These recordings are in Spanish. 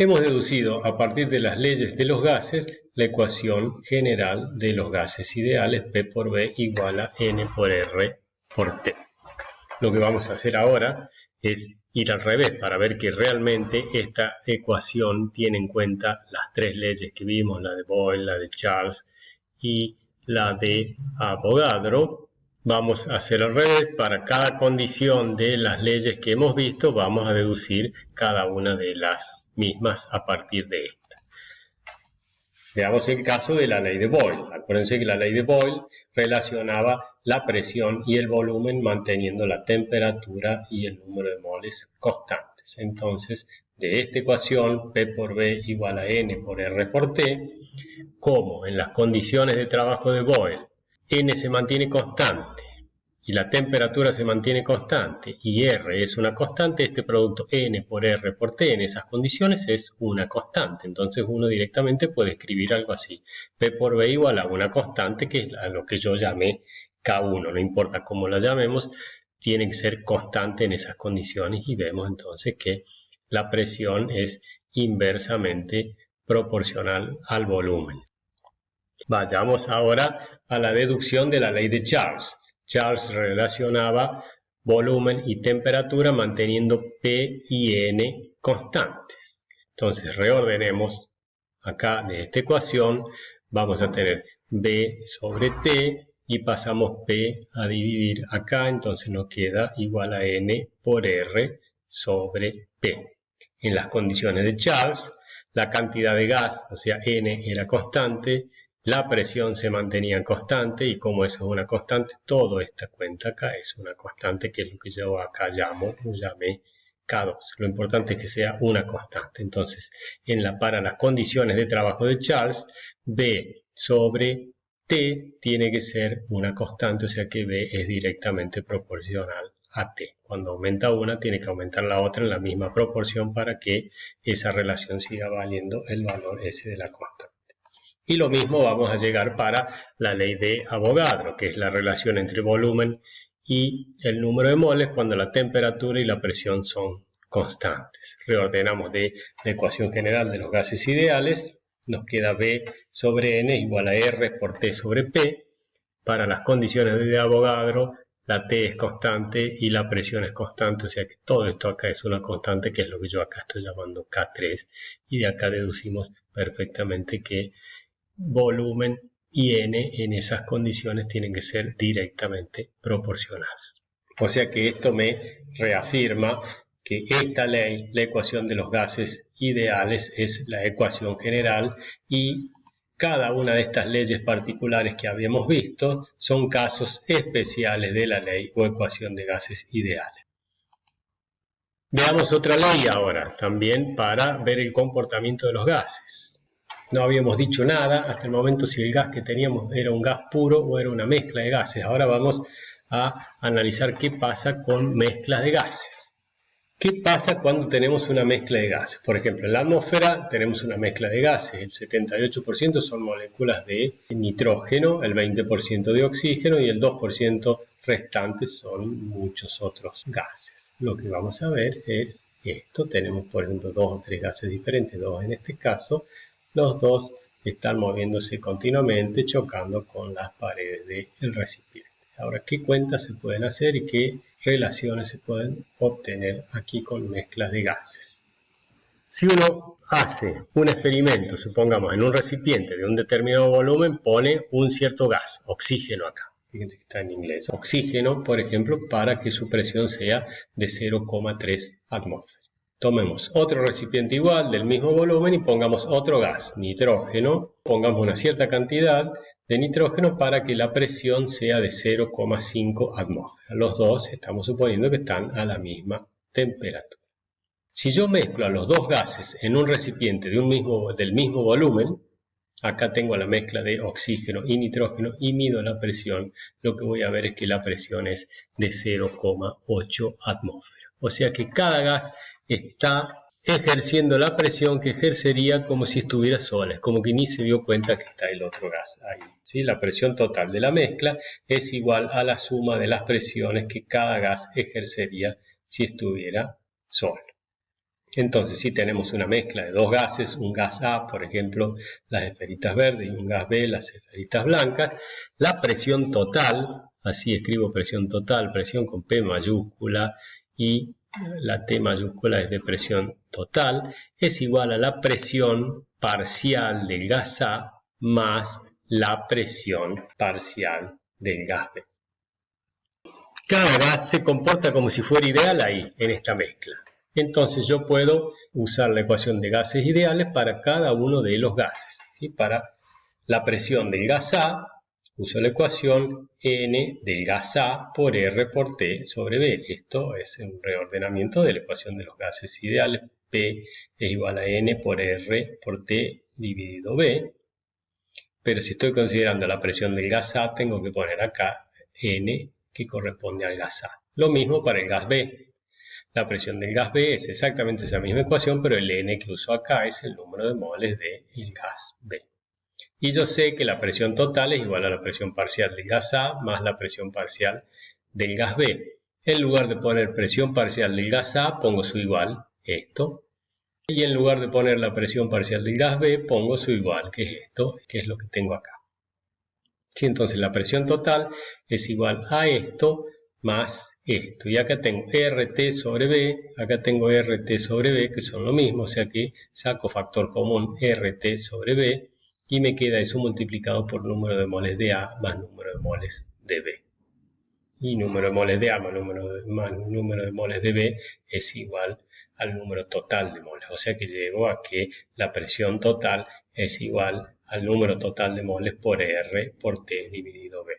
Hemos deducido a partir de las leyes de los gases la ecuación general de los gases ideales, P por B igual a N por R por T. Lo que vamos a hacer ahora es ir al revés para ver que realmente esta ecuación tiene en cuenta las tres leyes que vimos, la de Boyle, la de Charles y la de Avogadro. Vamos a hacer al revés, para cada condición de las leyes que hemos visto vamos a deducir cada una de las mismas a partir de esta. Veamos el caso de la ley de Boyle. Acuérdense que la ley de Boyle relacionaba la presión y el volumen manteniendo la temperatura y el número de moles constantes. Entonces, de esta ecuación, P por B igual a N por R por T, como en las condiciones de trabajo de Boyle, N se mantiene constante y la temperatura se mantiene constante y R es una constante, este producto N por R por T en esas condiciones es una constante. Entonces uno directamente puede escribir algo así. P por B igual a una constante, que es a lo que yo llamé K1. No importa cómo la llamemos, tiene que ser constante en esas condiciones y vemos entonces que la presión es inversamente proporcional al volumen. Vayamos ahora a la deducción de la ley de Charles. Charles relacionaba volumen y temperatura manteniendo P y N constantes. Entonces reordenemos acá de esta ecuación, vamos a tener B sobre T y pasamos P a dividir acá, entonces nos queda igual a N por R sobre P. En las condiciones de Charles, la cantidad de gas, o sea N, era constante, la presión se mantenía constante y como eso es una constante, toda esta cuenta acá es una constante, que es lo que yo acá llamé K2. Lo importante es que sea una constante. Entonces, para las condiciones de trabajo de Charles, B sobre T tiene que ser una constante, o sea que B es directamente proporcional a T. Cuando aumenta una, tiene que aumentar la otra en la misma proporción para que esa relación siga valiendo el valor S de la constante. Y lo mismo vamos a llegar para la ley de Avogadro, que es la relación entre volumen y el número de moles cuando la temperatura y la presión son constantes. Reordenamos de la ecuación general de los gases ideales, nos queda B sobre N igual a R por T sobre P. Para las condiciones de Avogadro, la T es constante y la presión es constante, o sea que todo esto acá es una constante, que es lo que yo acá estoy llamando K3, y de acá deducimos perfectamente que volumen y N en esas condiciones tienen que ser directamente proporcionales. O sea que esto me reafirma que esta ley, la ecuación de los gases ideales, es la ecuación general y cada una de estas leyes particulares que habíamos visto son casos especiales de la ley o ecuación de gases ideales. Veamos otra ley ahora, también para ver el comportamiento de los gases. No habíamos dicho nada hasta el momento si el gas que teníamos era un gas puro o era una mezcla de gases. Ahora vamos a analizar qué pasa con mezclas de gases. ¿Qué pasa cuando tenemos una mezcla de gases? Por ejemplo, en la atmósfera tenemos una mezcla de gases. El 78% son moléculas de nitrógeno, el 20% de oxígeno y el 2% restante son muchos otros gases. Lo que vamos a ver es esto. Tenemos, por ejemplo, 2 o 3 gases diferentes, 2 en este caso. Los dos están moviéndose continuamente, chocando con las paredes del recipiente. Ahora, ¿qué cuentas se pueden hacer y qué relaciones se pueden obtener aquí con mezclas de gases? Si uno hace un experimento, supongamos, en un recipiente de un determinado volumen, pone un cierto gas, oxígeno acá. Fíjense que está en inglés. Oxígeno, por ejemplo, para que su presión sea de 0,3 atmósferas. Tomemos otro recipiente igual, del mismo volumen, y pongamos otro gas, nitrógeno. Pongamos una cierta cantidad de nitrógeno para que la presión sea de 0,5 atmósferas. Los dos estamos suponiendo que están a la misma temperatura. Si yo mezclo a los dos gases en un recipiente del mismo volumen, acá tengo la mezcla de oxígeno y nitrógeno y mido la presión, lo que voy a ver es que la presión es de 0,8 atmósferas. O sea que cada gas está ejerciendo la presión que ejercería como si estuviera sola, es como que ni se dio cuenta que está el otro gas ahí. ¿Sí? La presión total de la mezcla es igual a la suma de las presiones que cada gas ejercería si estuviera solo. Entonces, si tenemos una mezcla de dos gases, un gas A, por ejemplo, las esferitas verdes, y un gas B, las esferitas blancas, la presión total, así escribo presión total, presión con P mayúscula, y la T mayúscula es de presión total, es igual a la presión parcial del gas A más la presión parcial del gas B. Cada gas se comporta como si fuera ideal ahí, en esta mezcla. Entonces yo puedo usar la ecuación de gases ideales para cada uno de los gases. ¿Sí? Para la presión del gas A, uso la ecuación N del gas A por R por T sobre B. Esto es un reordenamiento de la ecuación de los gases ideales. P es igual a N por R por T dividido B. Pero si estoy considerando la presión del gas A, tengo que poner acá N que corresponde al gas A. Lo mismo para el gas B. La presión del gas B es exactamente esa misma ecuación, pero el N que uso acá es el número de moles del gas B. Y yo sé que la presión total es igual a la presión parcial del gas A más la presión parcial del gas B. En lugar de poner presión parcial del gas A, pongo su igual, esto. Y en lugar de poner la presión parcial del gas B, pongo su igual, que es esto, que es lo que tengo acá. Sí, entonces la presión total es igual a esto más esto. Y acá tengo RT sobre B, acá tengo RT sobre B, que son lo mismo, o sea que saco factor común RT sobre B, y me queda eso multiplicado por número de moles de A más número de moles de B. Y número de moles de A más número de moles de B es igual al número total de moles. O sea que llego a que la presión total es igual al número total de moles por R por T dividido B.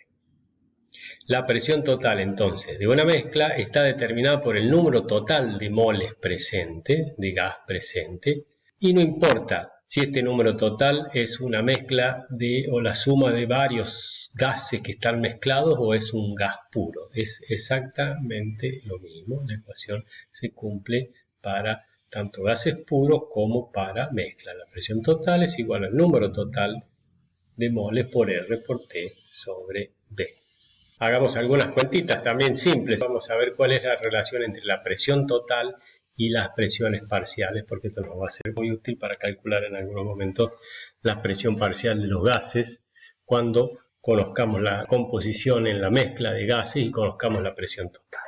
La presión total entonces de una mezcla está determinada por el número total de moles presente, de gas presente, y no importa si este número total es una mezcla o la suma de varios gases que están mezclados o es un gas puro. Es exactamente lo mismo. La ecuación se cumple para tanto gases puros como para mezcla. La presión total es igual al número total de moles por R por T sobre B. Hagamos algunas cuentitas también simples. Vamos a ver cuál es la relación entre la presión total y las presiones parciales, porque esto nos va a ser muy útil para calcular en algunos momentos la presión parcial de los gases cuando conozcamos la composición en la mezcla de gases y conozcamos la presión total.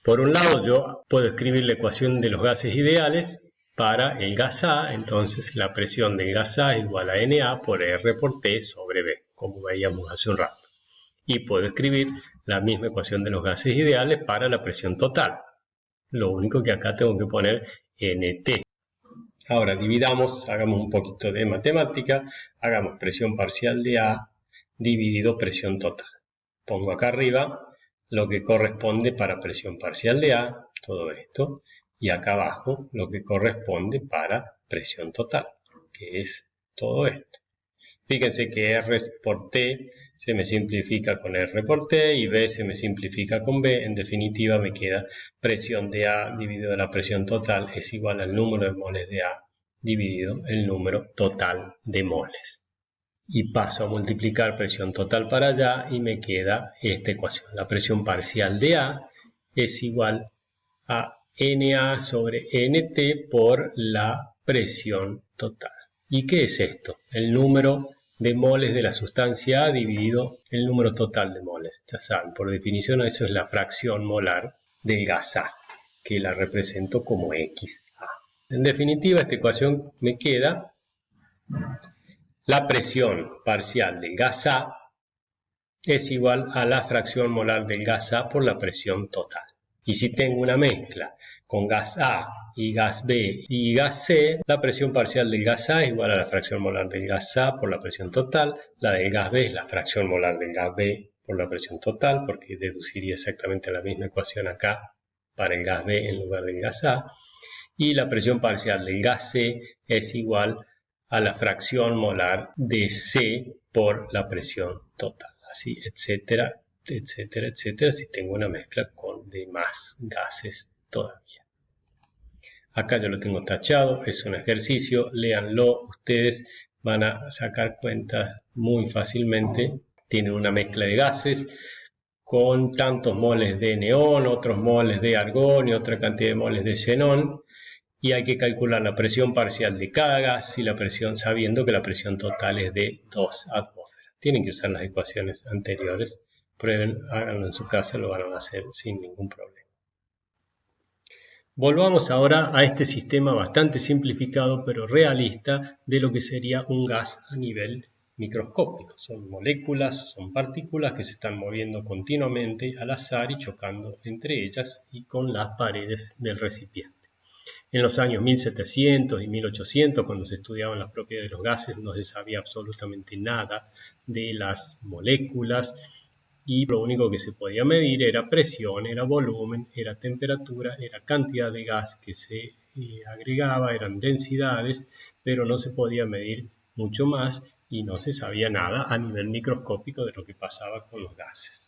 Por un lado, yo puedo escribir la ecuación de los gases ideales para el gas A, entonces la presión del gas A es igual a Na por R por T sobre B, como veíamos hace un rato. Y puedo escribir la misma ecuación de los gases ideales para la presión total. Lo único que acá tengo que poner NT. Ahora dividamos, hagamos un poquito de matemática, hagamos presión parcial de A dividido presión total. Pongo acá arriba lo que corresponde para presión parcial de A, todo esto, y acá abajo lo que corresponde para presión total, que es todo esto. Fíjense que R por T se me simplifica con R por T y B se me simplifica con B. En definitiva me queda presión de A dividido la presión total es igual al número de moles de A dividido el número total de moles. Y paso a multiplicar presión total para allá y me queda esta ecuación. La presión parcial de A es igual a Na sobre Nt por la presión total. ¿Y qué es esto? El número de moles de la sustancia A dividido el número total de moles. Ya saben, por definición eso es la fracción molar del gas A, que la represento como XA. En definitiva, esta ecuación me queda la presión parcial del gas A es igual a la fracción molar del gas A por la presión total. Y si tengo una mezcla con gas A y gas B y gas C, la presión parcial del gas A es igual a la fracción molar del gas A por la presión total, la del gas B es la fracción molar del gas B por la presión total, porque deduciría exactamente la misma ecuación acá para el gas B en lugar del gas A, y la presión parcial del gas C es igual a la fracción molar de C por la presión total, así, etcétera, etcétera, etcétera, si tengo una mezcla con demás gases todavía. Acá yo lo tengo tachado, es un ejercicio, léanlo, ustedes van a sacar cuentas muy fácilmente. Tienen una mezcla de gases con tantos moles de neón, otros moles de argón y otra cantidad de moles de xenón. y hay que calcular la presión parcial de cada gas y la presión, sabiendo que la presión total es de 2 atmósferas. Tienen que usar las ecuaciones anteriores, prueben, háganlo en su casa, lo van a hacer sin ningún problema. Volvamos ahora a este sistema bastante simplificado pero realista de lo que sería un gas a nivel microscópico. Son moléculas, son partículas que se están moviendo continuamente al azar y chocando entre ellas y con las paredes del recipiente. En los años 1700 y 1800, cuando se estudiaban las propiedades de los gases, no se sabía absolutamente nada de las moléculas y lo único que se podía medir era presión, era volumen, era temperatura, era cantidad de gas que se agregaba, eran densidades, pero no se podía medir mucho más y no se sabía nada a nivel microscópico de lo que pasaba con los gases.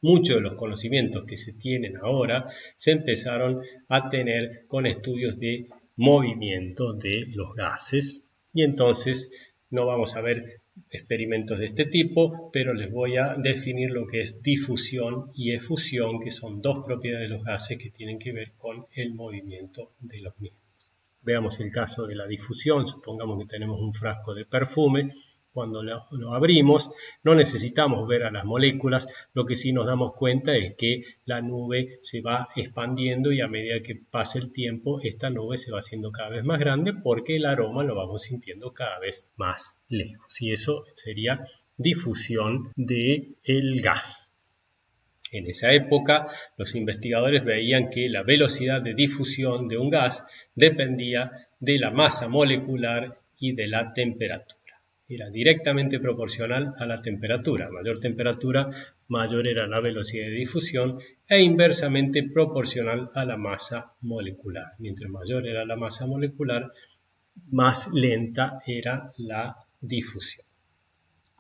Muchos de los conocimientos que se tienen ahora se empezaron a tener con estudios de movimiento de los gases y entonces no vamos a ver experimentos de este tipo, pero les voy a definir lo que es difusión y efusión, que son dos propiedades de los gases que tienen que ver con el movimiento de los mismos. Veamos el caso de la difusión. Supongamos que tenemos un frasco de perfume. Cuando lo abrimos, no necesitamos ver a las moléculas, lo que sí nos damos cuenta es que la nube se va expandiendo y a medida que pasa el tiempo, esta nube se va haciendo cada vez más grande porque el aroma lo vamos sintiendo cada vez más lejos. Y eso sería difusión del gas. En esa época, los investigadores veían que la velocidad de difusión de un gas dependía de la masa molecular y de la temperatura. Era directamente proporcional a la temperatura. A mayor temperatura, mayor era la velocidad de difusión e inversamente proporcional a la masa molecular. Mientras mayor era la masa molecular, más lenta era la difusión.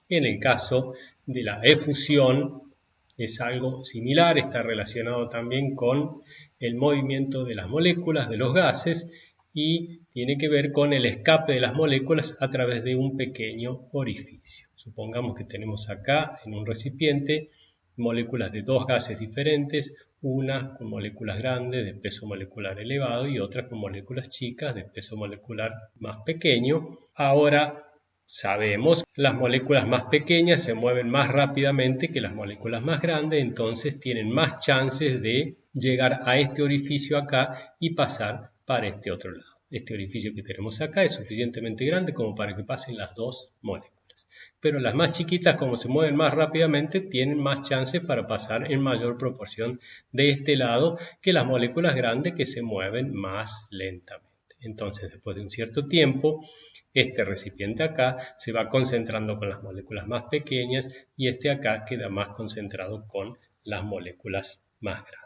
En el caso de la efusión, es algo similar, está relacionado también con el movimiento de las moléculas, de los gases, y tiene que ver con el escape de las moléculas a través de un pequeño orificio. Supongamos que tenemos acá en un recipiente moléculas de dos gases diferentes, una con moléculas grandes de peso molecular elevado y otra con moléculas chicas de peso molecular más pequeño. Ahora sabemos que las moléculas más pequeñas se mueven más rápidamente que las moléculas más grandes, entonces tienen más chances de llegar a este orificio acá y pasar para este otro lado. Este orificio que tenemos acá es suficientemente grande como para que pasen las dos moléculas. Pero las más chiquitas, como se mueven más rápidamente, tienen más chances para pasar en mayor proporción de este lado que las moléculas grandes que se mueven más lentamente. Entonces, después de un cierto tiempo, este recipiente acá se va concentrando con las moléculas más pequeñas y este acá queda más concentrado con las moléculas más grandes.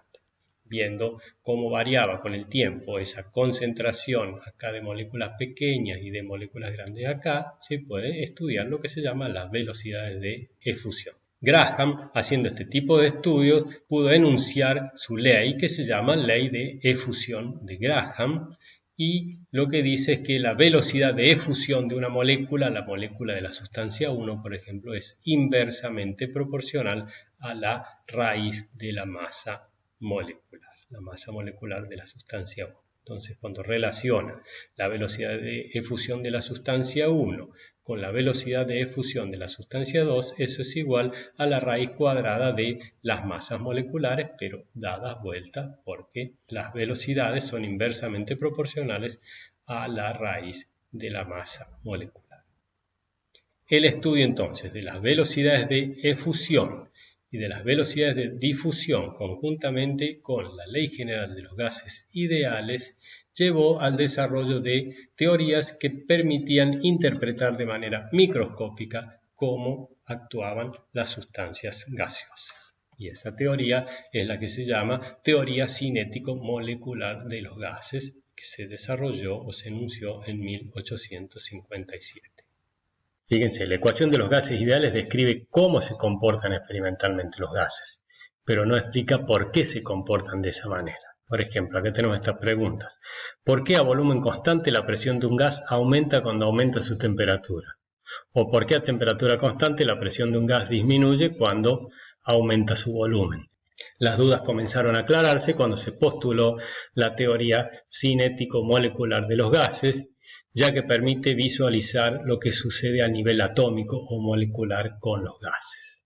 Viendo cómo variaba con el tiempo esa concentración acá de moléculas pequeñas y de moléculas grandes acá, se puede estudiar lo que se llama las velocidades de efusión. Graham, haciendo este tipo de estudios, pudo enunciar su ley que se llama ley de efusión de Graham, y lo que dice es que la velocidad de efusión de una molécula, la molécula de la sustancia 1, por ejemplo, es inversamente proporcional a la raíz de la masa molecular de la sustancia 1. Entonces, cuando relaciona la velocidad de efusión de la sustancia 1 con la velocidad de efusión de la sustancia 2, eso es igual a la raíz cuadrada de las masas moleculares, pero dadas vuelta porque las velocidades son inversamente proporcionales a la raíz de la masa molecular. El estudio entonces de las velocidades de efusión y de las velocidades de difusión conjuntamente con la ley general de los gases ideales llevó al desarrollo de teorías que permitían interpretar de manera microscópica cómo actuaban las sustancias gaseosas. Y esa teoría es la que se llama teoría cinético-molecular de los gases, que se desarrolló o se enunció en 1857. Fíjense, la ecuación de los gases ideales describe cómo se comportan experimentalmente los gases, pero no explica por qué se comportan de esa manera. Por ejemplo, acá tenemos estas preguntas. ¿Por qué a volumen constante la presión de un gas aumenta cuando aumenta su temperatura? ¿O por qué a temperatura constante la presión de un gas disminuye cuando aumenta su volumen? Las dudas comenzaron a aclararse cuando se postuló la teoría cinético-molecular de los gases, ya que permite visualizar lo que sucede a nivel atómico o molecular con los gases.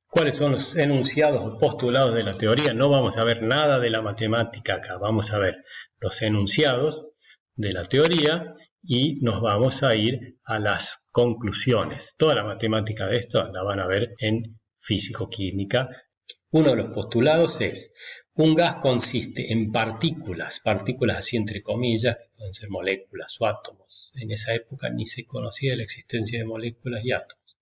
¿Cuáles son los enunciados o postulados de la teoría? No vamos a ver nada de la matemática acá, vamos a ver los enunciados de la teoría y nos vamos a ir a las conclusiones. Toda la matemática de esto la van a ver en físico-química. Uno de los postulados es: un gas consiste en partículas así entre comillas, que pueden ser moléculas o átomos. En esa época ni se conocía la existencia de moléculas y átomos.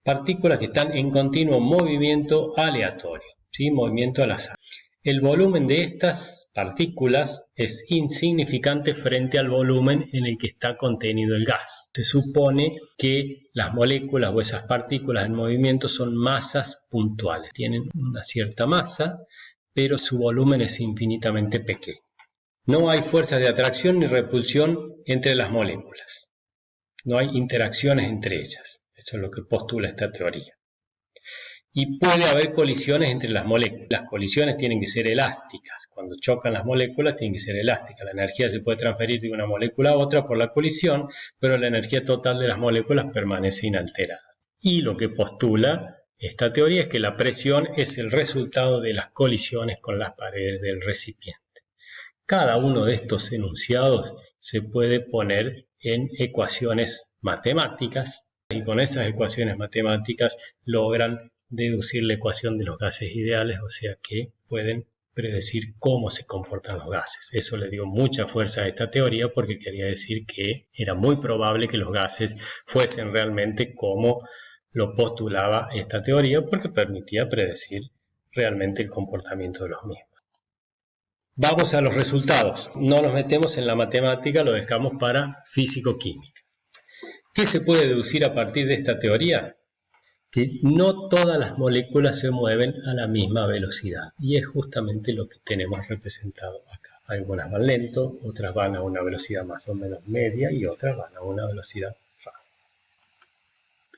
Partículas que están en continuo movimiento aleatorio, ¿sí? Movimiento al azar. El volumen de estas partículas es insignificante frente al volumen en el que está contenido el gas. Se supone que las moléculas o esas partículas en movimiento son masas puntuales. Tienen una cierta masa, pero su volumen es infinitamente pequeño. No hay fuerzas de atracción ni repulsión entre las moléculas. No hay interacciones entre ellas. Eso es lo que postula esta teoría. Y puede haber colisiones entre las moléculas. Las colisiones tienen que ser elásticas. Cuando chocan las moléculas tienen que ser elásticas. La energía se puede transferir de una molécula a otra por la colisión, pero la energía total de las moléculas permanece inalterada. Y lo que postula esta teoría es que la presión es el resultado de las colisiones con las paredes del recipiente. Cada uno de estos enunciados se puede poner en ecuaciones matemáticas y con esas ecuaciones matemáticas logran deducir la ecuación de los gases ideales, o sea que pueden predecir cómo se comportan los gases. Eso le dio mucha fuerza a esta teoría porque quería decir que era muy probable que los gases fuesen realmente como lo postulaba esta teoría, porque permitía predecir realmente el comportamiento de los mismos. Vamos a los resultados. No nos metemos en la matemática, lo dejamos para físico-química. ¿Qué se puede deducir a partir de esta teoría? Que no todas las moléculas se mueven a la misma velocidad. Y es justamente lo que tenemos representado acá. Algunas van lento, otras van a una velocidad más o menos media y otras van a una velocidad rápida.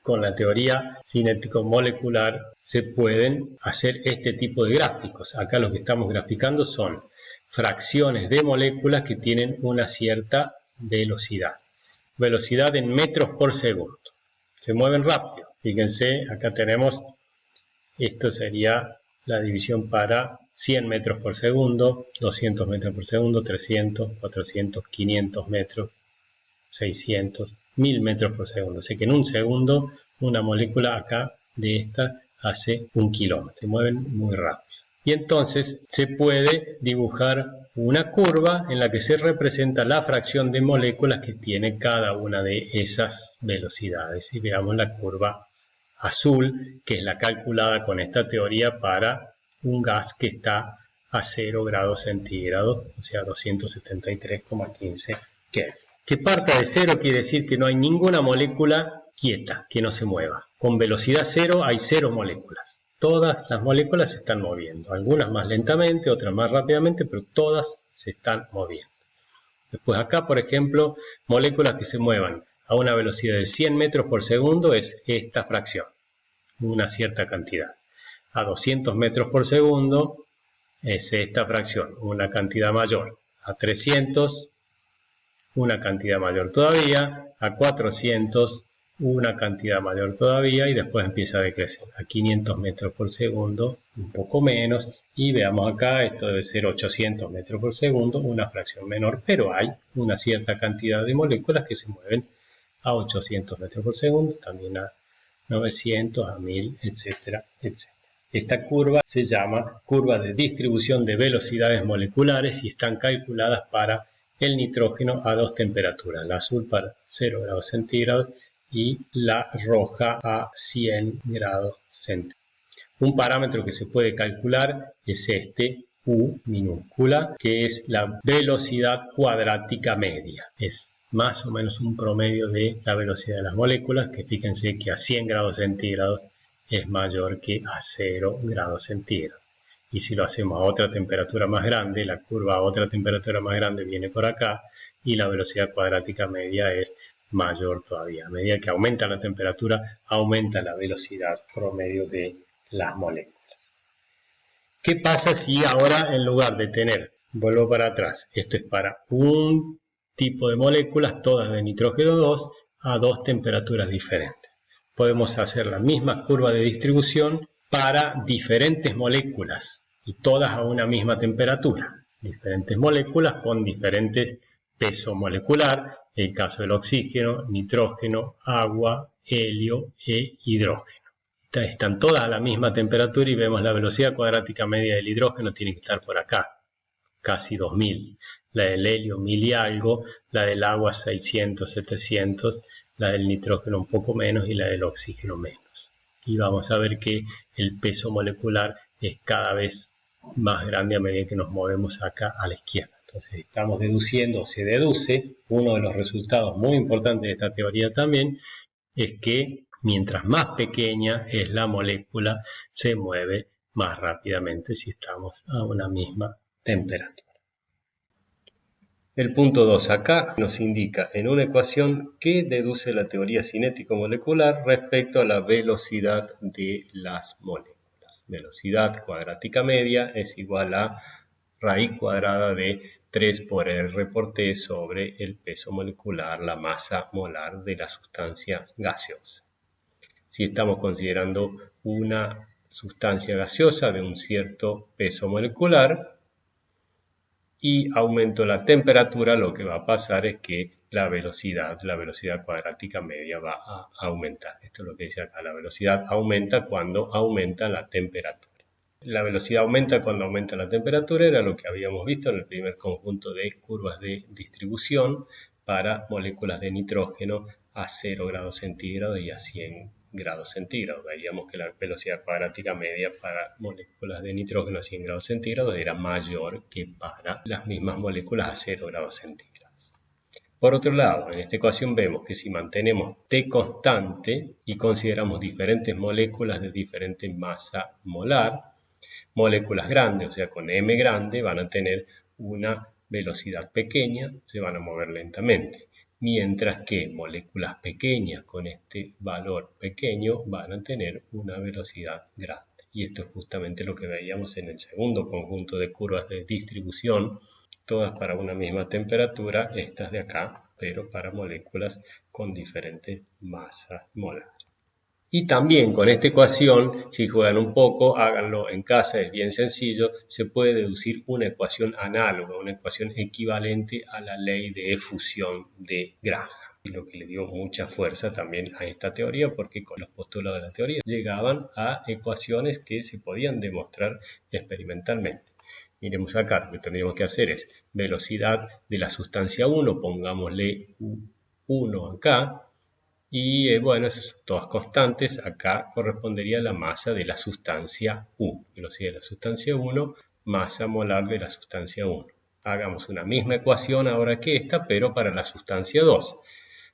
Con la teoría cinético-molecular se pueden hacer este tipo de gráficos. Acá lo que estamos graficando son fracciones de moléculas que tienen una cierta velocidad. Velocidad en metros por segundo. Se mueven rápido. Fíjense, acá tenemos, esto sería la división para 100 metros por segundo, 200 metros por segundo, 300, 400, 500 metros, 600, 1000 metros por segundo. O sea que en un segundo una molécula acá de esta hace 1 kilómetro. Se mueven muy rápido. Y entonces se puede dibujar una curva en la que se representa la fracción de moléculas que tiene cada una de esas velocidades. Y veamos la curva azul, que es la calculada con esta teoría para un gas que está a 0 grados centígrados, o sea 273,15 Kelvin. Que parta de 0 quiere decir que no hay ninguna molécula quieta, que no se mueva. Con velocidad 0 hay 0 moléculas. Todas las moléculas se están moviendo, algunas más lentamente, otras más rápidamente, pero todas se están moviendo. Después acá, por ejemplo, moléculas que se muevan a una velocidad de 100 metros por segundo es esta fracción, una cierta cantidad. A 200 metros por segundo es esta fracción, una cantidad mayor. A 300, una cantidad mayor todavía. A 400, una cantidad mayor todavía, y después empieza a decrecer. A 500 metros por segundo, un poco menos, y veamos acá, esto debe ser 800 metros por segundo, una fracción menor, pero hay una cierta cantidad de moléculas que se mueven a 800 metros por segundo, también a 900, a 1000, etcétera, etcétera. Esta curva se llama curva de distribución de velocidades moleculares y están calculadas para el nitrógeno a 2 temperaturas, la azul para 0 grados centígrados y la roja a 100 grados centígrados. Un parámetro que se puede calcular es este U minúscula, que es la velocidad cuadrática media. Es más o menos un promedio de la velocidad de las moléculas, que fíjense que a 100 grados centígrados es mayor que a 0 grados centígrados. Y si lo hacemos a otra temperatura más grande, la curva a otra temperatura más grande viene por acá y la velocidad cuadrática media es mayor todavía. A medida que aumenta la temperatura, aumenta la velocidad promedio de las moléculas. ¿Qué pasa si ahora en lugar de tener, vuelvo para atrás, esto es para un tipo de moléculas, todas de nitrógeno 2, a dos temperaturas diferentes? Podemos hacer la misma curva de distribución para diferentes moléculas y todas a una misma temperatura. Diferentes moléculas con diferentes peso molecular, el caso del oxígeno, nitrógeno, agua, helio e hidrógeno. Están todas a la misma temperatura y vemos la velocidad cuadrática media del hidrógeno tiene que estar por acá, casi 2000. La del helio 1000 y algo, la del agua 600, 700, la del nitrógeno un poco menos y la del oxígeno menos. Y vamos a ver que el peso molecular es cada vez más grande a medida que nos movemos acá a la izquierda. Entonces estamos deduciendo, o se deduce, uno de los resultados muy importantes de esta teoría también, es que mientras más pequeña es la molécula, se mueve más rápidamente si estamos a una misma temperatura. El punto 2 acá nos indica en una ecuación que deduce la teoría cinético-molecular respecto a la velocidad de las moléculas. Velocidad cuadrática media es igual a raíz cuadrada de 3 por R por T sobre el peso molecular, la masa molar de la sustancia gaseosa. Si estamos considerando una sustancia gaseosa de un cierto peso molecular y aumento la temperatura, lo que va a pasar es que la velocidad cuadrática media va a aumentar. Esto es lo que dice acá, la velocidad aumenta cuando aumenta la temperatura. La velocidad aumenta cuando aumenta la temperatura, era lo que habíamos visto en el primer conjunto de curvas de distribución para moléculas de nitrógeno a 0 grados centígrados y a 100 grados centígrados. Veíamos que la velocidad cuadrática media para moléculas de nitrógeno a 100 grados centígrados era mayor que para las mismas moléculas a 0 grados centígrados. Por otro lado, en esta ecuación vemos que si mantenemos T constante y consideramos diferentes moléculas de diferente masa molar, moléculas grandes, o sea, con M grande, van a tener una velocidad pequeña, se van a mover lentamente. Mientras que moléculas pequeñas con este valor pequeño van a tener una velocidad grande. Y esto es justamente lo que veíamos en el segundo conjunto de curvas de distribución, todas para una misma temperatura, estas de acá, pero para moléculas con diferentes masas molares. Y también con esta ecuación, si juegan un poco, háganlo en casa, es bien sencillo, se puede deducir una ecuación análoga, una ecuación equivalente a la ley de efusión de Graham. Y lo que le dio mucha fuerza también a esta teoría, porque con los postulados de la teoría llegaban a ecuaciones que se podían demostrar experimentalmente. Miremos acá, lo que tendríamos que hacer es velocidad de la sustancia 1, pongámosle 1 acá, y bueno, esas son todas constantes. Acá correspondería la masa de la sustancia 1. Velocidad de la sustancia 1, masa molar de la sustancia 1. Hagamos una misma ecuación ahora que esta, pero para la sustancia 2.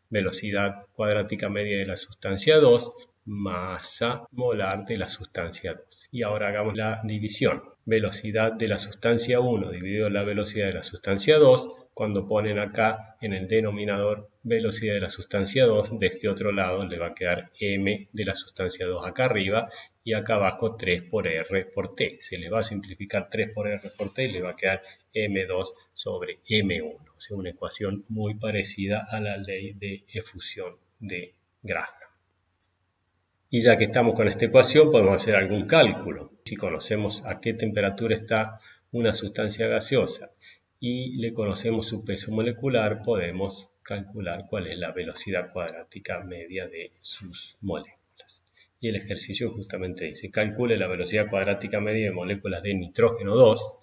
Velocidad cuadrática media de la sustancia 2, masa molar de la sustancia 2. Y ahora hagamos la división. Velocidad de la sustancia 1 dividido la velocidad de la sustancia 2. Cuando ponen acá en el denominador velocidad de la sustancia 2, de este otro lado le va a quedar m de la sustancia 2 acá arriba y acá abajo 3 por r por t. Se le va a simplificar 3 por r por t y le va a quedar m2 sobre m1. O sea, una ecuación muy parecida a la ley de efusión de Graham. Y ya que estamos con esta ecuación, podemos hacer algún cálculo. Si conocemos a qué temperatura está una sustancia gaseosa y le conocemos su peso molecular, podemos calcular cuál es la velocidad cuadrática media de sus moléculas. Y el ejercicio justamente dice, calcule la velocidad cuadrática media de moléculas de nitrógeno 2,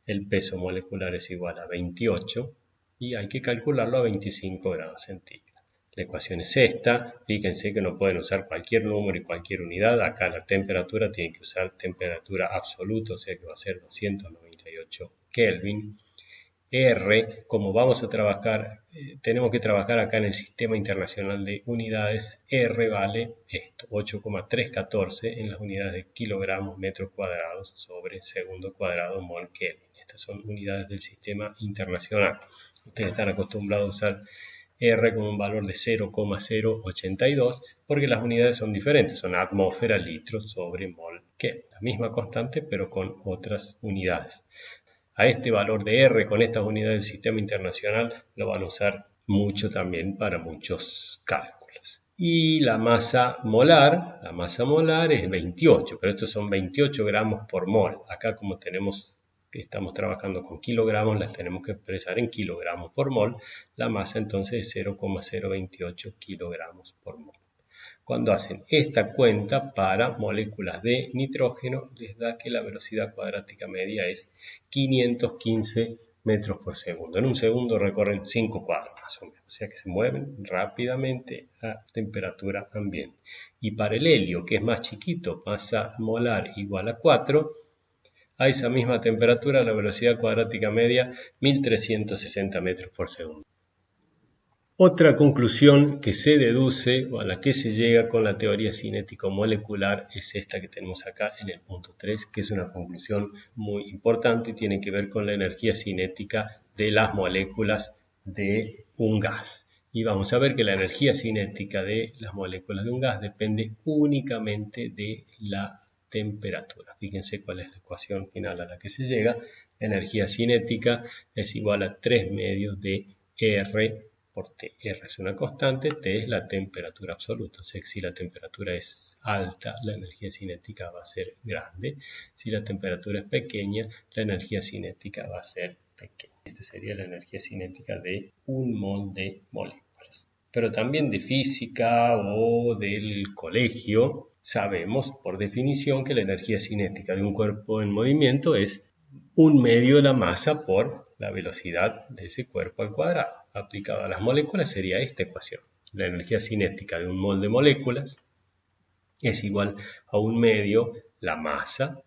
el peso molecular es igual a 28 y hay que calcularlo a 25 grados centígrados. La ecuación es esta, fíjense que no pueden usar cualquier número y cualquier unidad, acá la temperatura tienen que usar temperatura absoluta, o sea que va a ser 298 Kelvin. R, como vamos a trabajar, tenemos que trabajar acá en el Sistema Internacional de Unidades, R vale esto, 8,314 en las unidades de kilogramos metros cuadrados sobre segundo cuadrado mol Kelvin. Estas son unidades del Sistema Internacional. Ustedes están acostumbrados a usar R con un valor de 0,082 porque las unidades son diferentes, son atmósfera, litros sobre mol, que es la misma constante pero con otras unidades. A este valor de R con estas unidades del sistema internacional lo van a usar mucho también para muchos cálculos. Y la masa molar es 28, pero estos son 28 gramos por mol. Acá como estamos trabajando con kilogramos, las tenemos que expresar en kilogramos por mol. La masa entonces es 0,028 kilogramos por mol. Cuando hacen esta cuenta para moléculas de nitrógeno, les da que la velocidad cuadrática media es 515 metros por segundo. En un segundo recorren 5 cuadros más o menos, o sea que se mueven rápidamente a temperatura ambiente. Y para el helio, que es más chiquito, masa molar igual a 4, a esa misma temperatura la velocidad cuadrática media 1360 metros por segundo. Otra conclusión que se deduce o a la que se llega con la teoría cinético-molecular es esta que tenemos acá en el punto 3, que es una conclusión muy importante y tiene que ver con la energía cinética de las moléculas de un gas. Y vamos a ver que la energía cinética de las moléculas de un gas depende únicamente de la temperatura. Fíjense cuál es la ecuación final a la que se llega. La energía cinética es igual a 3 medios de R por T. R es una constante, T es la temperatura absoluta. O sea que si la temperatura es alta, la energía cinética va a ser grande. Si la temperatura es pequeña, la energía cinética va a ser pequeña. Esta sería la energía cinética de un mol de moléculas. Pero también de física o del colegio sabemos por definición que la energía cinética de un cuerpo en movimiento es 1 medio de la masa por la velocidad de ese cuerpo al cuadrado. Aplicado a las moléculas sería esta ecuación. La energía cinética de un mol de moléculas es igual a 1 medio la masa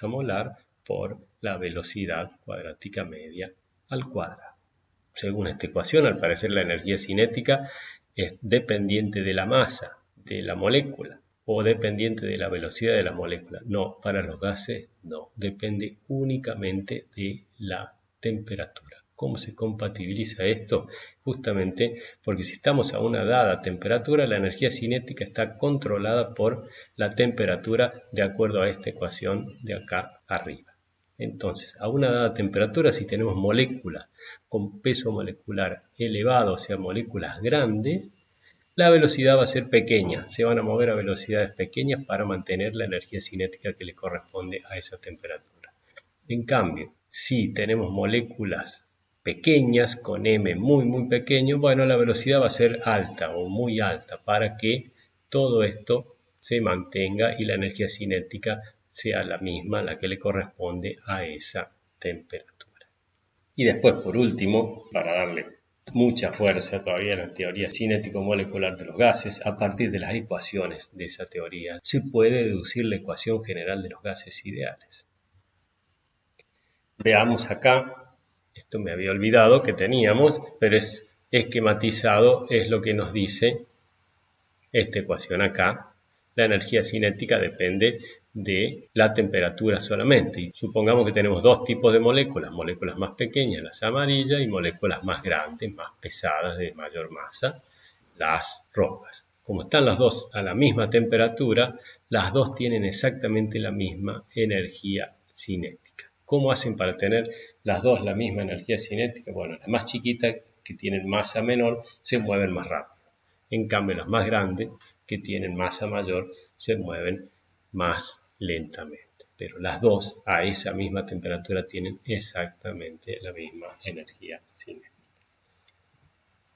molar por la velocidad cuadrática media al cuadrado. Según esta ecuación, al parecer la energía cinética es dependiente de la masa de la molécula o dependiente de la velocidad de la molécula. No, para los gases no, depende únicamente de la temperatura. ¿Cómo se compatibiliza esto? Justamente porque si estamos a una dada temperatura, la energía cinética está controlada por la temperatura de acuerdo a esta ecuación de acá arriba. Entonces, a una dada temperatura, si tenemos moléculas con peso molecular elevado, o sea, moléculas grandes, la velocidad va a ser pequeña. Se van a mover a velocidades pequeñas para mantener la energía cinética que le corresponde a esa temperatura. En cambio, si tenemos moléculas pequeñas con m muy pequeño, bueno, la velocidad va a ser alta o muy alta para que todo esto se mantenga y la energía cinética sea la misma, la que le corresponde a esa temperatura. Y después, por último, para darle mucha fuerza todavía a la teoría cinético-molecular de los gases, a partir de las ecuaciones de esa teoría, se puede deducir la ecuación general de los gases ideales. Veamos acá. Esto me había olvidado que teníamos, pero es esquematizado, es lo que nos dice esta ecuación acá. La energía cinética depende de la temperatura solamente. Y supongamos que tenemos dos tipos de moléculas más pequeñas, las amarillas, y moléculas más grandes, más pesadas, de mayor masa, las rojas. Como están las dos a la misma temperatura, las dos tienen exactamente la misma energía cinética. ¿Cómo hacen para tener las dos la misma energía cinética? Bueno, las más chiquitas, que tienen masa menor, se mueven más rápido. En cambio, las más grandes, que tienen masa mayor, se mueven más lentamente. Pero las dos, a esa misma temperatura, tienen exactamente la misma energía cinética.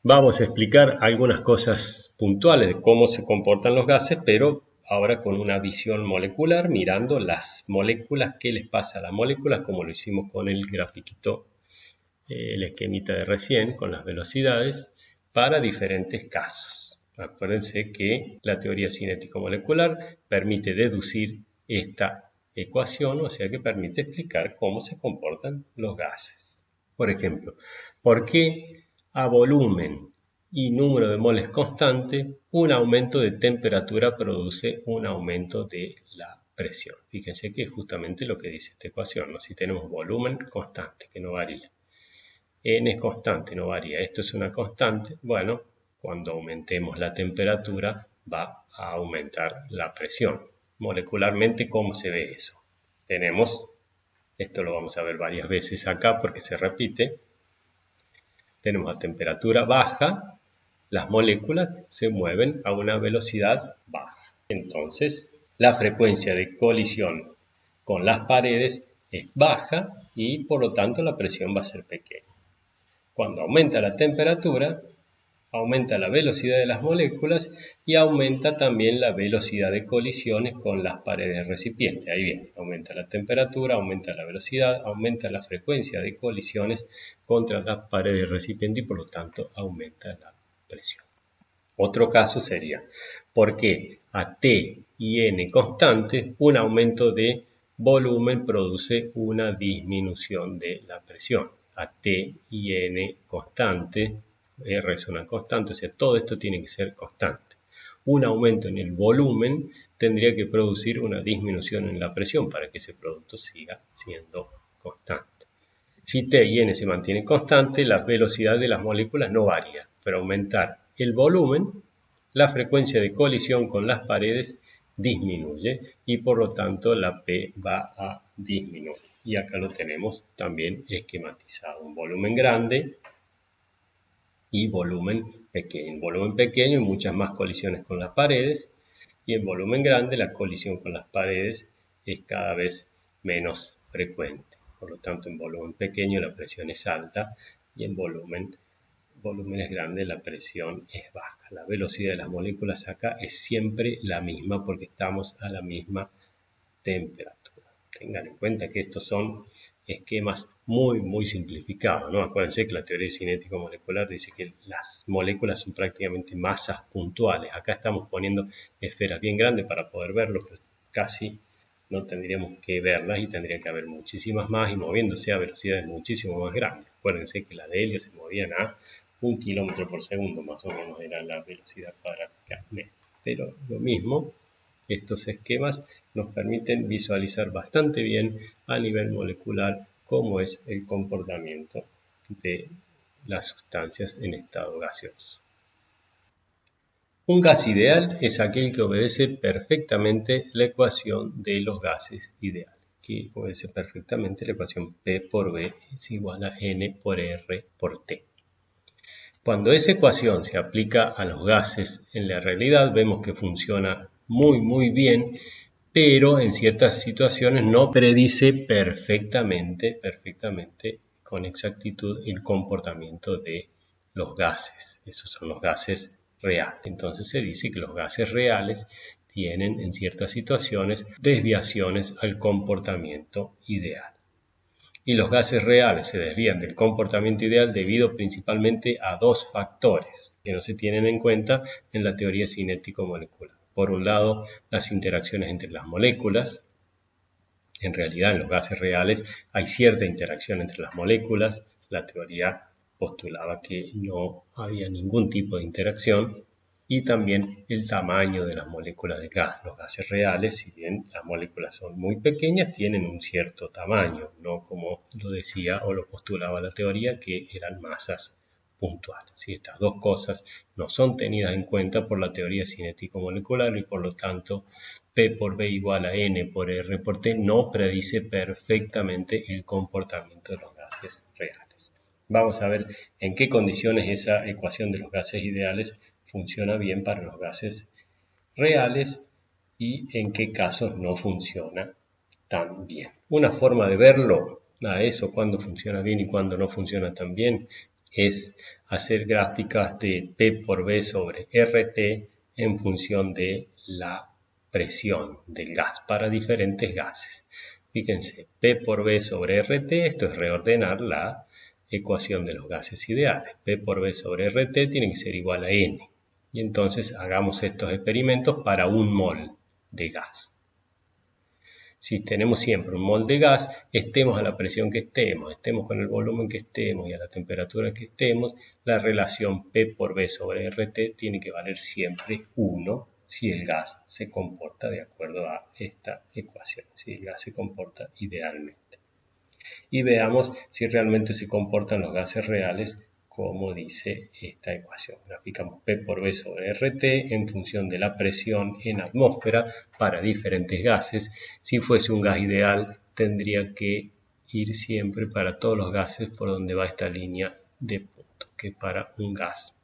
Vamos a explicar algunas cosas puntuales de cómo se comportan los gases, pero ahora con una visión molecular, mirando las moléculas, qué les pasa a las moléculas, como lo hicimos con el grafiquito, el esquemita de recién, con las velocidades, para diferentes casos. Acuérdense que la teoría cinético-molecular permite deducir esta ecuación, o sea que permite explicar cómo se comportan los gases. Por ejemplo, ¿por qué a volumen y número de moles constante, un aumento de temperatura produce un aumento de la presión? Fíjense que es justamente lo que dice esta ecuación, ¿no? Si tenemos volumen constante, que no varía, N es constante, no varía. Esto es una constante. Bueno, cuando aumentemos la temperatura va a aumentar la presión. Molecularmente, ¿cómo se ve eso? Tenemos, esto lo vamos a ver varias veces acá porque se repite. Tenemos a temperatura baja, las moléculas se mueven a una velocidad baja. Entonces, la frecuencia de colisión con las paredes es baja y por lo tanto la presión va a ser pequeña. Cuando aumenta la temperatura, aumenta la velocidad de las moléculas y aumenta también la velocidad de colisiones con las paredes recipientes. Ahí viene, aumenta la temperatura, aumenta la velocidad, aumenta la frecuencia de colisiones contra las paredes recipientes y por lo tanto aumenta la presión. Otro caso sería, ¿por qué a T y N constantes un aumento de volumen produce una disminución de la presión? A T y N constante, R es una constante, o sea, todo esto tiene que ser constante. Un aumento en el volumen tendría que producir una disminución en la presión para que ese producto siga siendo constante. Si T y N se mantienen constantes, la velocidad de las moléculas no varía, pero aumentar el volumen, la frecuencia de colisión con las paredes disminuye y por lo tanto la P va a disminuir. Y acá lo tenemos también esquematizado, un volumen grande y volumen pequeño. En volumen pequeño hay muchas más colisiones con las paredes y en volumen grande la colisión con las paredes es cada vez menos frecuente. Por lo tanto, en volumen pequeño la presión es alta y en volúmenes grandes la presión es baja. La velocidad de las moléculas acá es siempre la misma porque estamos a la misma temperatura. Tengan en cuenta que estos son esquemas muy simplificados, ¿no? Acuérdense que la teoría cinético molecular dice que las moléculas son prácticamente masas puntuales. Acá estamos poniendo esferas bien grandes para poder verlo, pero casi no tendríamos que verlas y tendría que haber muchísimas más y moviéndose a velocidades muchísimo más grandes. Acuérdense que las de helio se movían a 1 kilómetro por segundo, más o menos era la velocidad cuadrática media. Pero lo mismo, estos esquemas nos permiten visualizar bastante bien a nivel molecular cómo es el comportamiento de las sustancias en estado gaseoso. Un gas ideal es aquel que obedece perfectamente la ecuación de los gases ideales, que obedece perfectamente la ecuación P por B es igual a N por R por T. Cuando esa ecuación se aplica a los gases en la realidad, vemos que funciona muy bien, pero en ciertas situaciones no predice perfectamente con exactitud el comportamiento de los gases. Esos son los gases reales. Entonces se dice que los gases reales tienen en ciertas situaciones desviaciones al comportamiento ideal. Y los gases reales se desvían del comportamiento ideal debido principalmente a dos factores que no se tienen en cuenta en la teoría cinético-molecular. Por un lado, las interacciones entre las moléculas. En realidad, en los gases reales hay cierta interacción entre las moléculas. La teoría postulaba que no había ningún tipo de interacción. Y también el tamaño de las moléculas de gas. Los gases reales, si bien las moléculas son muy pequeñas, tienen un cierto tamaño, no como lo decía o lo postulaba la teoría, que eran masas puntuales. Si estas dos cosas no son tenidas en cuenta por la teoría cinético-molecular y por lo tanto P por B igual a N por R por T no predice perfectamente el comportamiento de los gases reales. Vamos a ver en qué condiciones esa ecuación de los gases ideales funciona bien para los gases reales y en qué casos no funciona tan bien. Una forma de verlo a eso, cuando funciona bien y cuando no funciona tan bien, es hacer gráficas de P por B sobre RT en función de la presión del gas para diferentes gases. Fíjense, P por B sobre RT, esto es reordenar la ecuación de los gases ideales. P por B sobre RT tiene que ser igual a N. Y entonces hagamos estos experimentos para un mol de gas. Si tenemos siempre un mol de gas, estemos a la presión que estemos con el volumen que estemos y a la temperatura que estemos, la relación P por B sobre RT tiene que valer siempre 1 si el gas se comporta de acuerdo a esta ecuación, si el gas se comporta idealmente. Y veamos si realmente se comportan los gases reales como dice esta ecuación. Graficamos P por V sobre RT en función de la presión en atmósfera para diferentes gases. Si fuese un gas ideal, tendría que ir siempre para todos los gases por donde va esta línea de punto, que es para un gas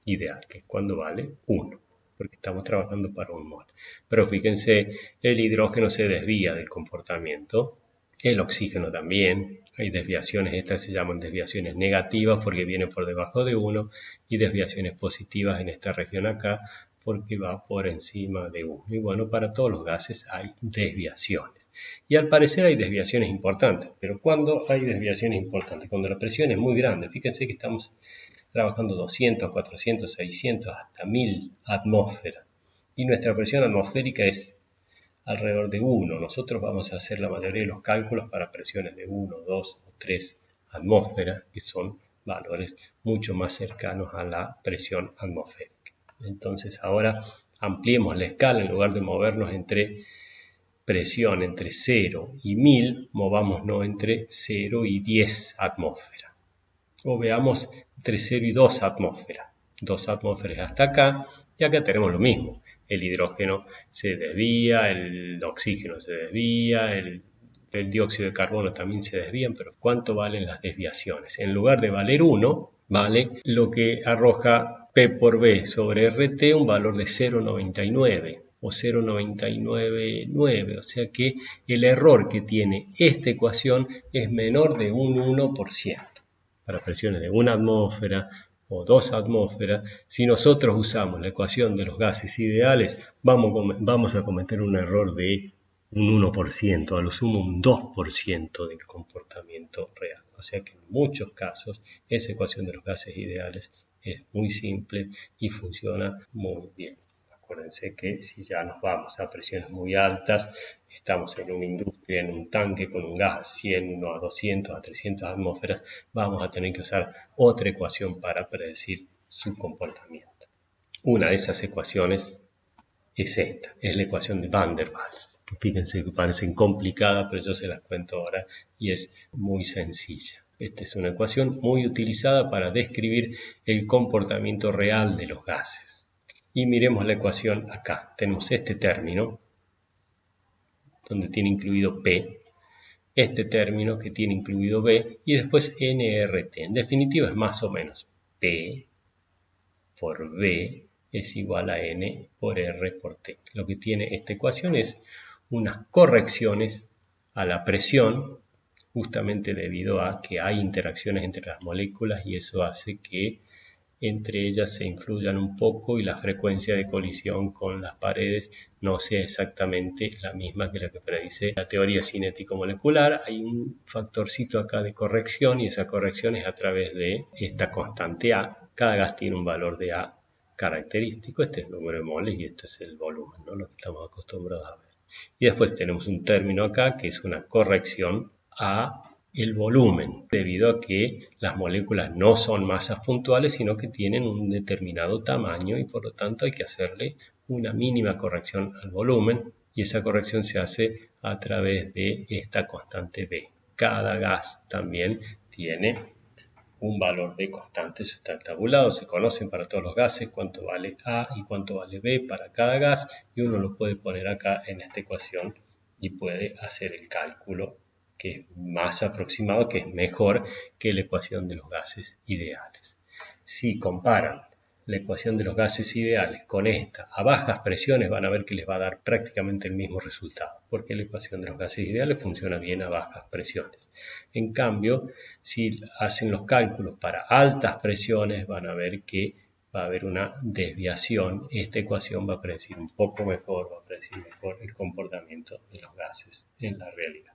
ideal, que es cuando vale 1, porque estamos trabajando para un mol. Pero fíjense, el hidrógeno se desvía del comportamiento, el oxígeno también. Hay desviaciones, estas se llaman desviaciones negativas porque viene por debajo de 1 y desviaciones positivas en esta región acá porque va por encima de 1. Y bueno, para todos los gases hay desviaciones. Y al parecer hay desviaciones importantes, pero ¿cuándo hay desviaciones importantes? Cuando la presión es muy grande. Fíjense que estamos trabajando 200, 400, 600, hasta 1000 atmósferas. Y nuestra presión atmosférica es alrededor de 1. Nosotros vamos a hacer la mayoría de los cálculos para presiones de 1, 2 o 3 atmósferas, que son valores mucho más cercanos a la presión atmosférica. Entonces ahora ampliemos la escala, en lugar de movernos entre presión entre 0 y 1000, movámonos entre 0 y 10 atmósferas. O veamos entre 0 y 2 atmósferas. 2 atmósferas hasta acá, y acá tenemos lo mismo. El hidrógeno se desvía, el oxígeno se desvía, el dióxido de carbono también se desvían, pero ¿cuánto valen las desviaciones? En lugar de valer 1, vale lo que arroja P por V sobre RT, un valor de 0,99 o 0,999, o sea que el error que tiene esta ecuación es menor de un 1%. Para presiones de 1 atmósfera o 2 atmósferas, si nosotros usamos la ecuación de los gases ideales, vamos a cometer un error de un 1%, a lo sumo un 2% del comportamiento real. O sea que en muchos casos esa ecuación de los gases ideales es muy simple y funciona muy bien. Acuérdense que si ya nos vamos a presiones muy altas, estamos en una industria, en un tanque con un gas a 100, a 200, a 300 atmósferas, vamos a tener que usar otra ecuación para predecir su comportamiento. Una de esas ecuaciones es esta, es la ecuación de Van der Waals. Fíjense que parecen complicadas, pero yo se las cuento ahora y es muy sencilla. Esta es una ecuación muy utilizada para describir el comportamiento real de los gases. Y miremos la ecuación acá. Tenemos este término, donde tiene incluido P, este término que tiene incluido B, y después nRT. En definitiva es más o menos P por V es igual a N por R por T. Lo que tiene esta ecuación es unas correcciones a la presión, justamente debido a que hay interacciones entre las moléculas y eso hace que entre ellas se influyan un poco y la frecuencia de colisión con las paredes no sea exactamente la misma que la que predice la teoría cinético-molecular. Hay un factorcito acá de corrección y esa corrección es a través de esta constante A. Cada gas tiene un valor de A característico. Este es el número de moles y este es el volumen, ¿no? Lo que estamos acostumbrados a ver. Y después tenemos un término acá que es una corrección a el volumen, debido a que las moléculas no son masas puntuales, sino que tienen un determinado tamaño y por lo tanto hay que hacerle una mínima corrección al volumen y esa corrección se hace a través de esta constante B. Cada gas también tiene un valor de constante, eso está tabulado, se conocen para todos los gases cuánto vale A y cuánto vale B para cada gas y uno lo puede poner acá en esta ecuación y puede hacer el cálculo que es más aproximado, que es mejor que la ecuación de los gases ideales. Si comparan la ecuación de los gases ideales con esta a bajas presiones, van a ver que les va a dar prácticamente el mismo resultado, porque la ecuación de los gases ideales funciona bien a bajas presiones. En cambio, si hacen los cálculos para altas presiones, van a ver que va a haber una desviación. Esta ecuación va a predecir un poco mejor, va a predecir mejor el comportamiento de los gases en la realidad.